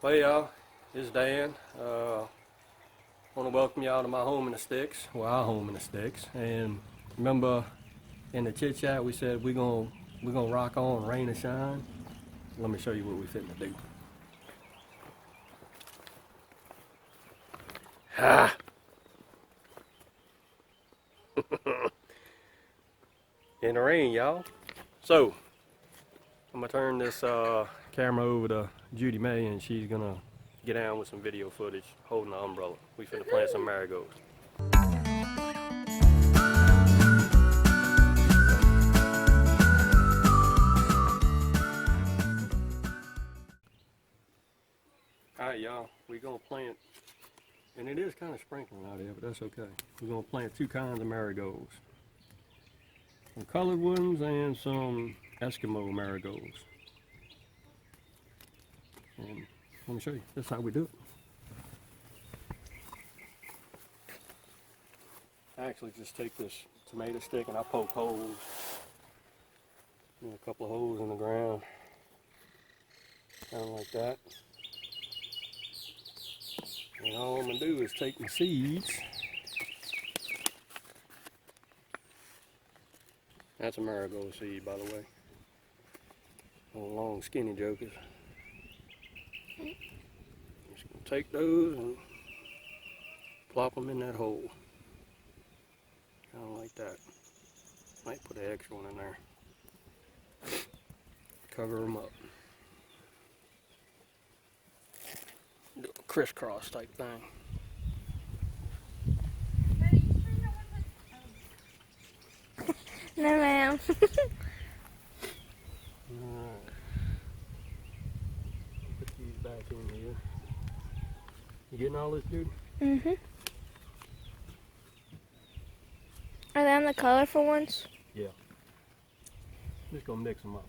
Well, y'all, this is Dan. I want to welcome y'all to my home in the sticks, well, our home in the sticks. And remember, in the chit chat, we said we're gonna rock on, rain or shine. Let me show you what we fitting to do. Ha! In the rain, y'all. So I'm gonna turn this camera over to Judy May, and she's gonna get down with some video footage holding the umbrella. We finna plant some marigolds. Alright, y'all, we're gonna plant, and it is kind of sprinkling out here, but that's okay. We're gonna plant two kinds of marigolds. Some colored ones and some Eskimo marigolds. And let me show you, that's how we do it. I actually just take this tomato stick and I poke holes, a couple of holes in the ground, kind of like that. And all I'm going to do is take my seeds. That's a marigold seed, by the way. Little long skinny jokers. Just going to take those and plop them in that hole. Kind of like that. Might put an extra one in there. Cover them up. Do a crisscross type thing. No, ma'am. Alright. Put these back in here. You getting all this, dude? Mm-hmm. Are they on the colorful ones? Yeah. Just gonna mix them up.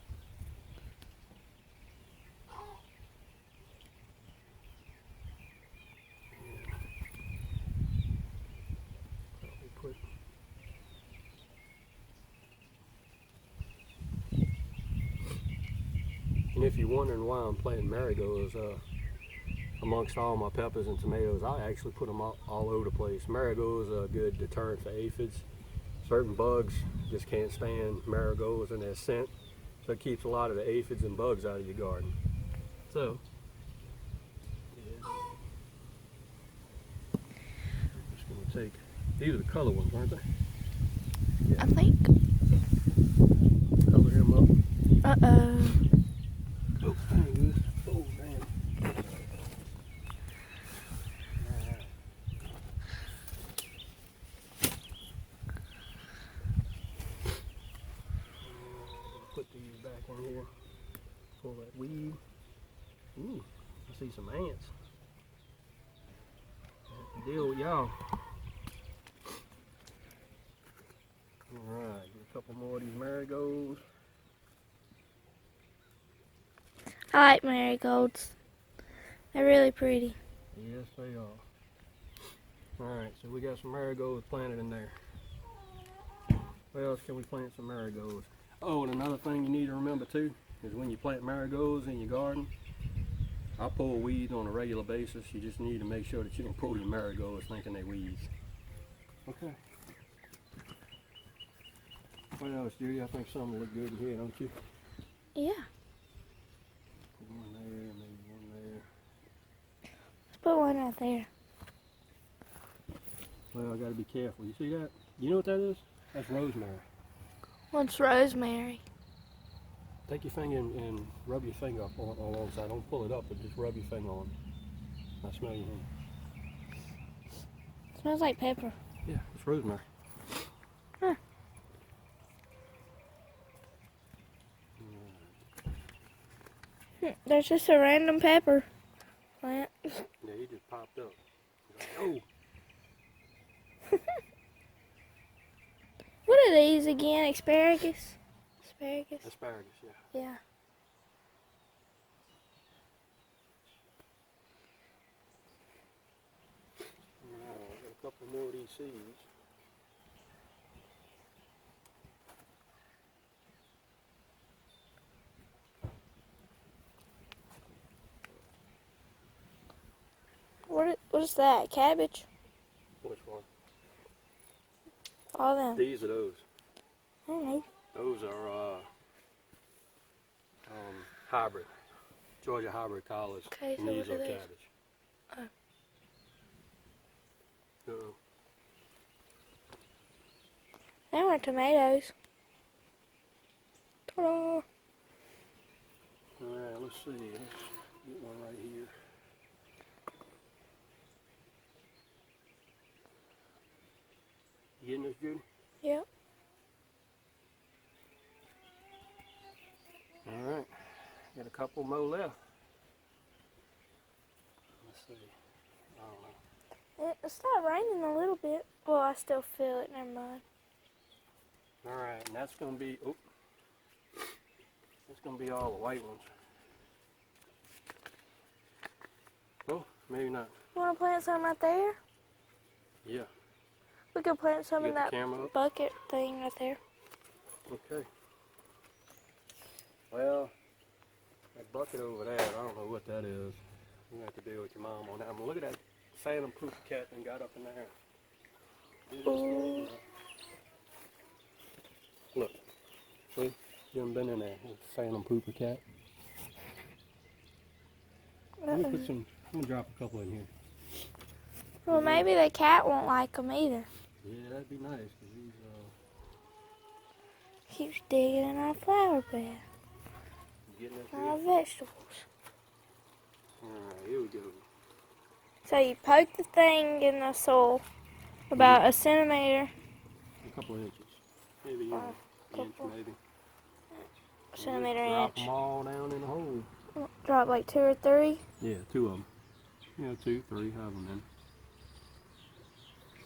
And if you're wondering why I'm planting marigolds, amongst all my peppers and tomatoes, I actually put them all over the place. Marigolds are a good deterrent for aphids. Certain bugs just can't stand marigolds and their scent, so it keeps a lot of the aphids and bugs out of your garden. So, yeah. I'm just going to take, these are the color ones, aren't they? Yeah. I think. Color him up. Uh-oh. Oh, there he is. Oh, damn. Put these back in here. Pull that weed. Ooh, I see some ants. That's the deal with y'all. Alright, get a couple more of these marigolds. I like marigolds. They're really pretty. Yes, they are. Alright, so we got some marigolds planted in there. Where else can we plant some marigolds? Oh, and another thing you need to remember too is when you plant marigolds in your garden, I pull weeds on a regular basis. You just need to make sure that you don't pull your marigolds thinking they weeds. Okay. What else, Judy? I think some will look good in here, don't you? Yeah. Put one there, maybe one there. Let's put one right there. Well, I gotta be careful. You see that? You know what that is? That's rosemary. What's rosemary? Take your finger and rub your finger up on one side. Don't pull it up, but just rub your finger on it. I smell your hand. Smells like pepper. Yeah, it's rosemary. Huh. There's just a random pepper plant. Yeah, he just popped up. Like, oh. What are these again? Asparagus? Asparagus? Asparagus, yeah. Yeah. Alright, got a couple more of these seeds. What's that? Cabbage? Which one? All them. These are those. I don't know. Those are hybrid. Georgia hybrid collards. Okay, And so these what are are these? cabbage. They were tomatoes. Ta-da! Alright, let's see. Let's get one right here. You getting this, Judy? Yep. Alright. Got a couple more left. Let's see. I don't know. It started raining a little bit. Well, I still feel it. Never mind. Alright, and that's going to be, oh, that's going to be all the white ones. Oh, maybe not. You want to plant some right there? Yeah. We could plant some You in got that the camera up? bucket thing right there. Okay. Well, that bucket over there, I don't know what that is. You have to deal with your mom on that. I'm look at that phantom poop cat that got up in there. Ooh. Look. See? You haven't been in there. Phantom pooper cat. Let me put some, I'm going to drop a couple in here. Well, maybe the cat won't like them either. Yeah, that'd be nice, because these, Keeps digging in our flower bed. getting up Our here. vegetables. Alright, here we go. So you poke the thing in the soil about a centimeter. A couple of inches. Maybe Or an inch, couple. maybe. Centimeter Drop inch. them all down in the hole. Drop like 2 or 3. Yeah, 2 of them. Yeah, 2, 3, have them in.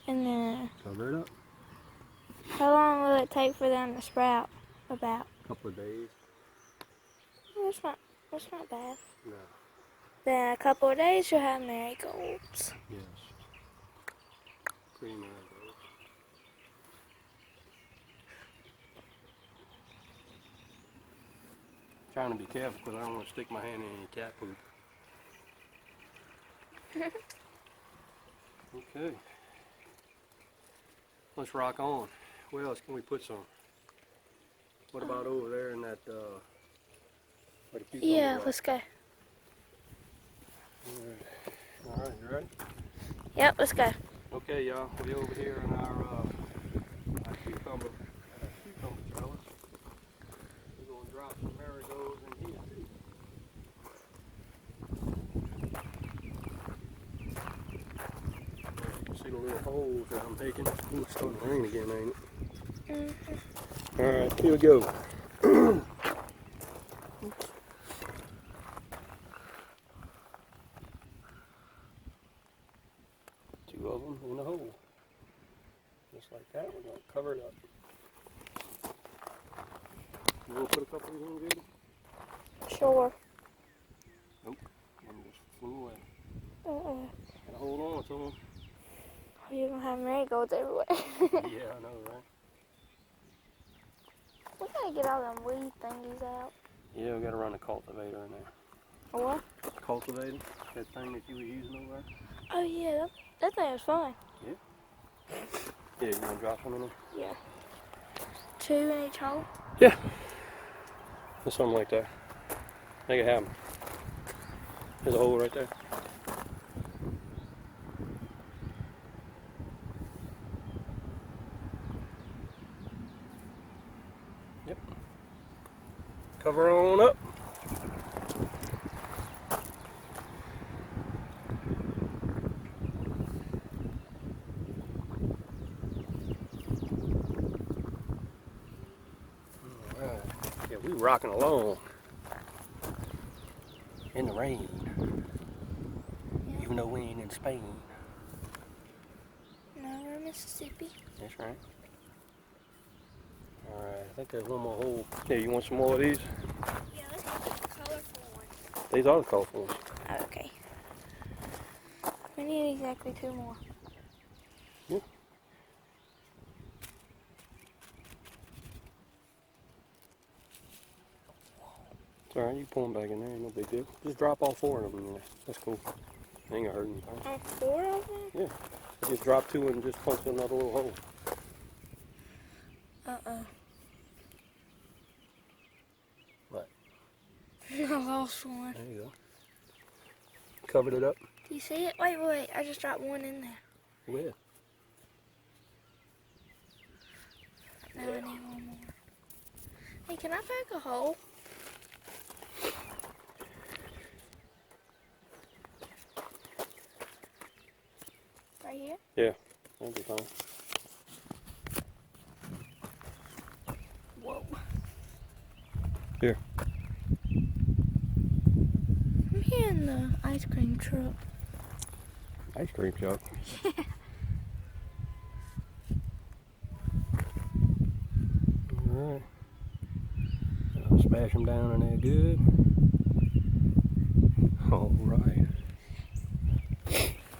And then Cover it up. how long will it take for them to sprout? About. A couple of days. Well, that's not bad. No. Then in a couple of days you'll have marigolds. Yes. Pretty marigolds. Trying to be careful because I don't want to stick my hand in any cat poop. Okay. Let's rock on. Where else can we put some? What about over there in that, where the cucumber Yeah, are? let's go. Alright, you ready? Yep, let's go. Okay, y'all, we over here in our cucumber trellis. We're going to drop some marigolds in here too. You can see the little holes that I'm making. Ooh, it's starting to rain again, ain't it? Alright, here we go. Two of them in the hole. Just like that, we're going to cover it up. You want to put a couple in, Judy? Sure. Nope, one just flew away. Uh-uh. Gotta hold on to them. You're going to have marigolds everywhere. Yeah, I know, right? We gotta get all them weed thingies out. Yeah, we gotta run a cultivator in there. A what? Cultivator? That thing that you were using over there? Oh yeah, that thing was fun. Yeah, you wanna drop one in there? Yeah. 2 in each hole? Yeah. Or something like that. Make it happen. There's a hole right there. Yep. Cover on up. Alright. Yeah, we rocking along. In the rain. Yeah. Even though we ain't in Spain. No, we're in Mississippi. That's right. Alright, I think there's one more hole. Yeah, you want some more of these? Yeah, let's get the colorful ones. These are the colorful ones. Okay. We need exactly 2 more. Yeah. It's alright, you pull them back in there, ain't no big deal. Just drop all 4 of them in there. That's cool. Ain't gonna hurt anything. Oh, 4 of them? Yeah. Just drop 2 and just punch another little hole. What? I lost one. There you go. Covered it up. Do you see it? Wait. I just dropped one in there. Where? Now I need one more. Hey, can I poke a hole? Right here? Yeah, that'll be fine. Whoa. Here. I'm hearing the ice cream truck. Ice cream truck. Alright. I'll smash them down in there good. Alright.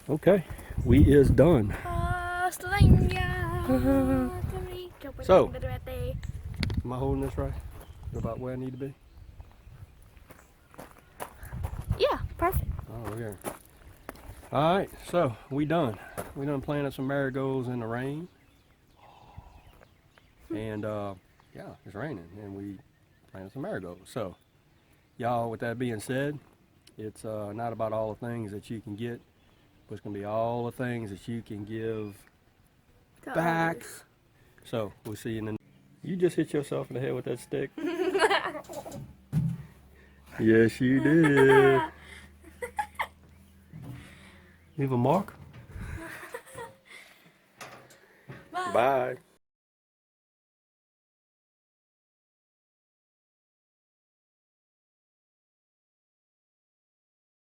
Okay, we is done. So, am I holding this right? About where I need to be? Yeah, perfect. Oh, yeah. Alright, so we done. We done planted some marigolds in the rain. And yeah, it's raining and we planted some marigolds. So y'all, with that being said, it's not about all the things that you can get, but it's gonna be all the things that you can give back. So we'll see you in the... You just hit yourself in the head with that stick. Yes, you did. Leave a mark. Bye. Bye.